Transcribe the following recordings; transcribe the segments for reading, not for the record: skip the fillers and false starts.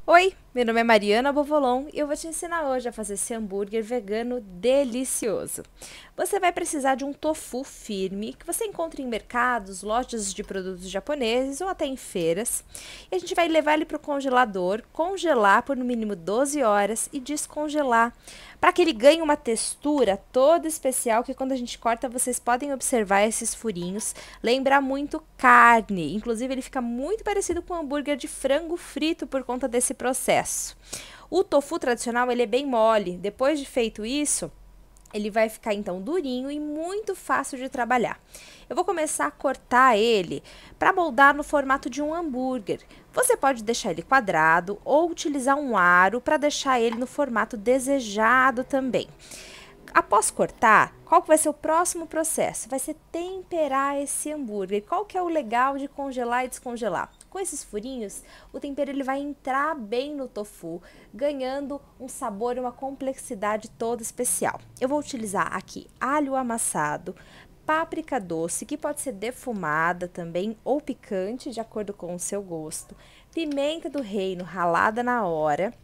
Oi, meu nome é Mariana Bovolon e eu vou te ensinar hoje a fazer esse hambúrguer vegano delicioso. Você vai precisar de um tofu firme que você encontra em mercados, lojas de produtos japoneses ou até em feiras. E a gente vai levar ele para o congelador, congelar por no mínimo 12 horas e descongelar, para que ele ganhe uma textura toda especial que quando a gente corta vocês podem observar esses furinhos, lembra muito carne, inclusive ele fica muito parecido com um hambúrguer de frango frito por conta desse processo. O tofu tradicional ele é bem mole, depois de feito isso, ele vai ficar então durinho e muito fácil de trabalhar. Eu vou começar a cortar ele para moldar no formato de um hambúrguer. Você pode deixar ele quadrado ou utilizar um aro para deixar ele no formato desejado também. Após cortar, qual que vai ser o próximo processo? Vai ser temperar esse hambúrguer. Qual que é o legal de congelar e descongelar? Com esses furinhos, o tempero ele vai entrar bem no tofu, ganhando um sabor e uma complexidade toda especial. Eu vou utilizar aqui alho amassado, páprica doce, que pode ser defumada também ou picante, de acordo com o seu gosto, pimenta do reino ralada na hora.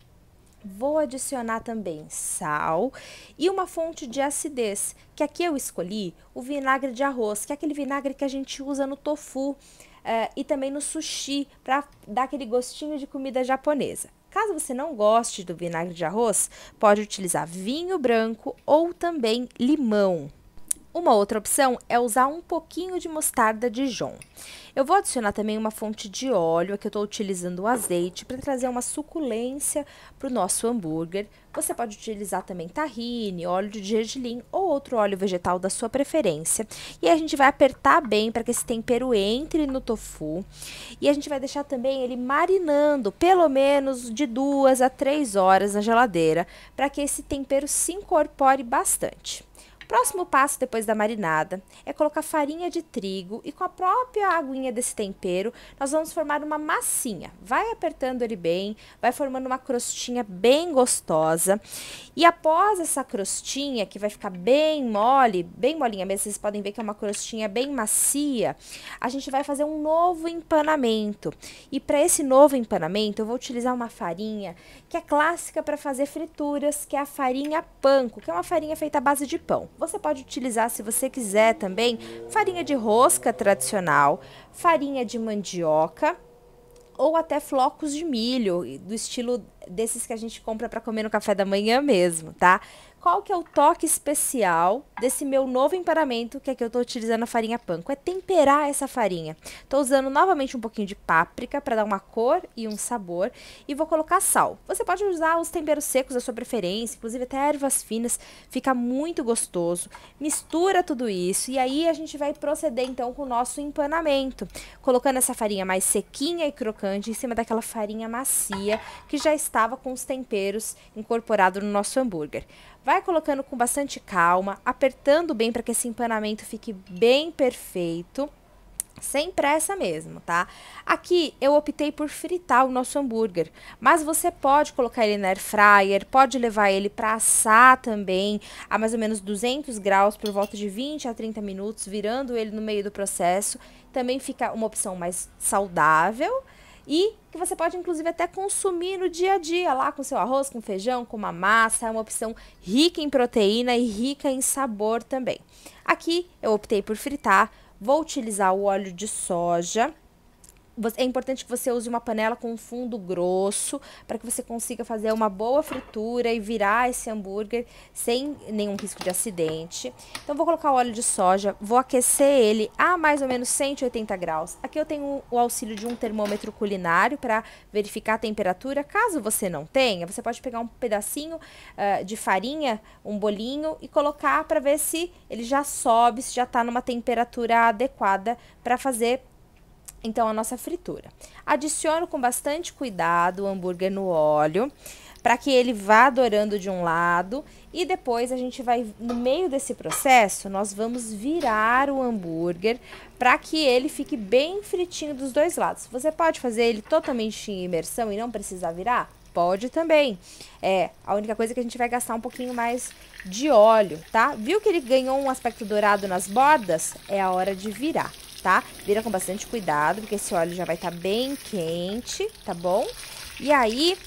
Vou adicionar também sal e uma fonte de acidez, que aqui eu escolhi o vinagre de arroz, que é aquele vinagre que a gente usa no tofu e também no sushi, para dar aquele gostinho de comida japonesa. Caso você não goste do vinagre de arroz, pode utilizar vinho branco ou também limão. Uma outra opção é usar um pouquinho de mostarda Dijon. Eu vou adicionar também uma fonte de óleo, aqui eu estou utilizando o azeite para trazer uma suculência para o nosso hambúrguer. Você pode utilizar também tahine, óleo de gergelim ou outro óleo vegetal da sua preferência. E a gente vai apertar bem para que esse tempero entre no tofu. E a gente vai deixar também ele marinando pelo menos de 2 a 3 horas na geladeira, para que esse tempero se incorpore bastante. Próximo passo depois da marinada é colocar farinha de trigo e com a própria aguinha desse tempero nós vamos formar uma massinha. Vai apertando ele bem, vai formando uma crostinha bem gostosa e após essa crostinha que vai ficar bem mole, bem molinha mesmo, vocês podem ver que é uma crostinha bem macia, a gente vai fazer um novo empanamento. E para esse novo empanamento eu vou utilizar uma farinha que é clássica para fazer frituras, que é a farinha panko, que é uma farinha feita à base de pão. Você pode utilizar, se você quiser também, farinha de rosca tradicional, farinha de mandioca ou até flocos de milho, do estilo desses que a gente compra para comer no café da manhã mesmo, tá? Qual que é o toque especial desse meu novo empanamento, que aqui eu tô utilizando a farinha panko? É temperar essa farinha. Tô usando novamente um pouquinho de páprica para dar uma cor e um sabor e vou colocar sal. Você pode usar os temperos secos da sua preferência, inclusive até ervas finas, fica muito gostoso. Mistura tudo isso e aí a gente vai proceder então com o nosso empanamento, colocando essa farinha mais sequinha e crocante em cima daquela farinha macia que já estava com os temperos incorporados no nosso hambúrguer. Vai colocando com bastante calma, apertando bem para que esse empanamento fique bem perfeito, sem pressa mesmo, tá? Aqui eu optei por fritar o nosso hambúrguer, mas você pode colocar ele na air fryer, pode levar ele para assar também a mais ou menos 200 graus por volta de 20 a 30 minutos, virando ele no meio do processo. Também fica uma opção mais saudável e que você pode inclusive até consumir no dia a dia lá com seu arroz, com feijão, com uma massa. É uma opção rica em proteína e rica em sabor também. Aqui eu optei por fritar, vou utilizar o óleo de soja. É importante que você use uma panela com fundo grosso para que você consiga fazer uma boa fritura e virar esse hambúrguer sem nenhum risco de acidente. Então, vou colocar o óleo de soja, vou aquecer ele a mais ou menos 180 graus. Aqui eu tenho o auxílio de um termômetro culinário para verificar a temperatura. Caso você não tenha, você pode pegar um pedacinho de farinha, um bolinho e colocar para ver se ele já sobe, se já está numa temperatura adequada para fazer então a nossa fritura. Adiciono com bastante cuidado o hambúrguer no óleo, para que ele vá dourando de um lado e depois a gente vai, no meio desse processo, nós vamos virar o hambúrguer para que ele fique bem fritinho dos dois lados. Você pode fazer ele totalmente em imersão e não precisar virar? Pode também. A única coisa é que a gente vai gastar um pouquinho mais de óleo, tá? Viu que ele ganhou um aspecto dourado nas bordas? É a hora de virar. Tá? Vira com bastante cuidado, porque esse óleo já vai estar bem quente, tá bom? E aí,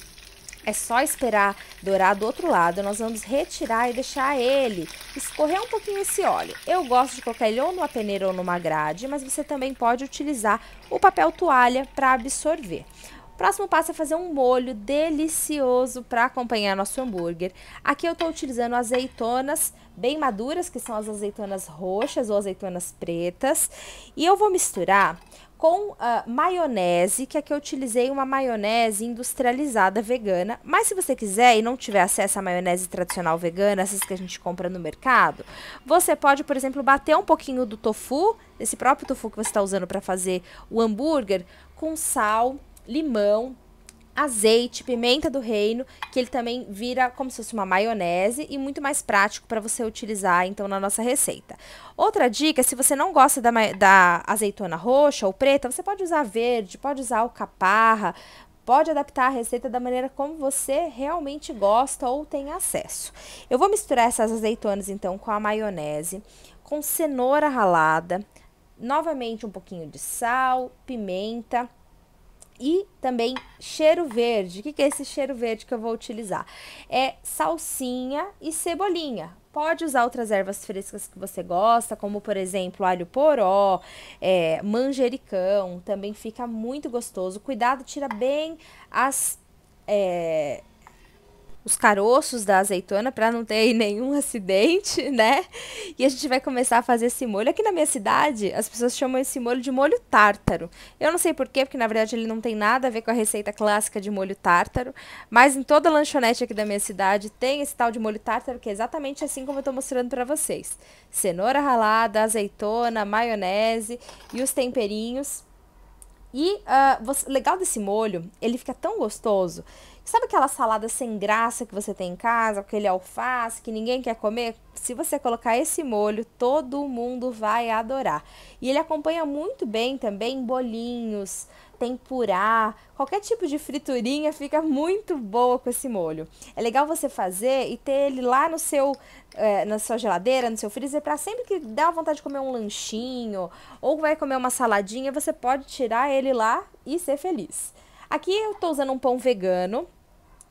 É só esperar dourar do outro lado, nós vamos retirar e deixar ele escorrer um pouquinho esse óleo. Eu gosto de colocar ele ou numa peneira ou numa grade, mas você também pode utilizar o papel toalha para absorver. O próximo passo é fazer um molho delicioso para acompanhar nosso hambúrguer. Aqui eu estou utilizando azeitonas bem maduras, que são as azeitonas roxas ou azeitonas pretas, e eu vou misturar com maionese, que aqui eu utilizei uma maionese industrializada vegana, mas se você quiser e não tiver acesso à maionese tradicional vegana, essas que a gente compra no mercado, você pode, por exemplo, bater um pouquinho do tofu, esse próprio tofu que você está usando para fazer o hambúrguer, com sal, limão, azeite, pimenta do reino, que ele também vira como se fosse uma maionese e muito mais prático para você utilizar então na nossa receita. Outra dica, se você não gosta da azeitona roxa ou preta, você pode usar verde, pode usar alcaparra, pode adaptar a receita da maneira como você realmente gosta ou tem acesso. Eu vou misturar essas azeitonas então com a maionese, com cenoura ralada, novamente um pouquinho de sal, pimenta e também cheiro verde. O que é esse cheiro verde que eu vou utilizar? É salsinha e cebolinha. Pode usar outras ervas frescas que você gosta, como por exemplo alho poró, manjericão, também fica muito gostoso. Cuidado, tira bem os caroços da azeitona para não ter aí nenhum acidente, né? E a gente vai começar a fazer esse molho. Aqui na minha cidade, as pessoas chamam esse molho de molho tártaro. Eu não sei por quê, porque na verdade ele não tem nada a ver com a receita clássica de molho tártaro, mas em toda lanchonete aqui da minha cidade tem esse tal de molho tártaro, que é exatamente assim como eu tô mostrando para vocês. Cenoura ralada, azeitona, maionese e os temperinhos. E legal desse molho, ele fica tão gostoso. Sabe aquela salada sem graça que você tem em casa, aquele alface que ninguém quer comer? Se você colocar esse molho, todo mundo vai adorar. E ele acompanha muito bem também bolinhos, tempurá, qualquer tipo de friturinha fica muito boa com esse molho. É legal você fazer e ter ele lá no seu, na sua geladeira, no seu freezer, para sempre que dá vontade de comer um lanchinho ou vai comer uma saladinha, você pode tirar ele lá e ser feliz. Aqui eu tô usando um pão vegano,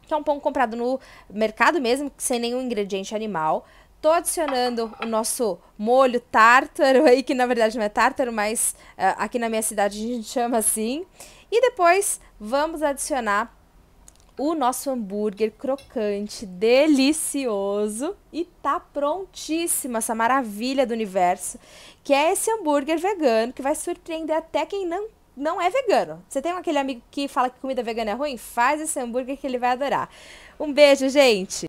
que é um pão comprado no mercado mesmo, sem nenhum ingrediente animal. Tô adicionando o nosso molho tártaro aí, que na verdade não é tártaro, mas aqui na minha cidade a gente chama assim. E depois vamos adicionar o nosso hambúrguer crocante, delicioso. E tá prontíssima essa maravilha do universo, que é esse hambúrguer vegano, que vai surpreender até quem não é vegano. Você tem aquele amigo que fala que comida vegana é ruim? Faz esse hambúrguer que ele vai adorar. Um beijo, gente!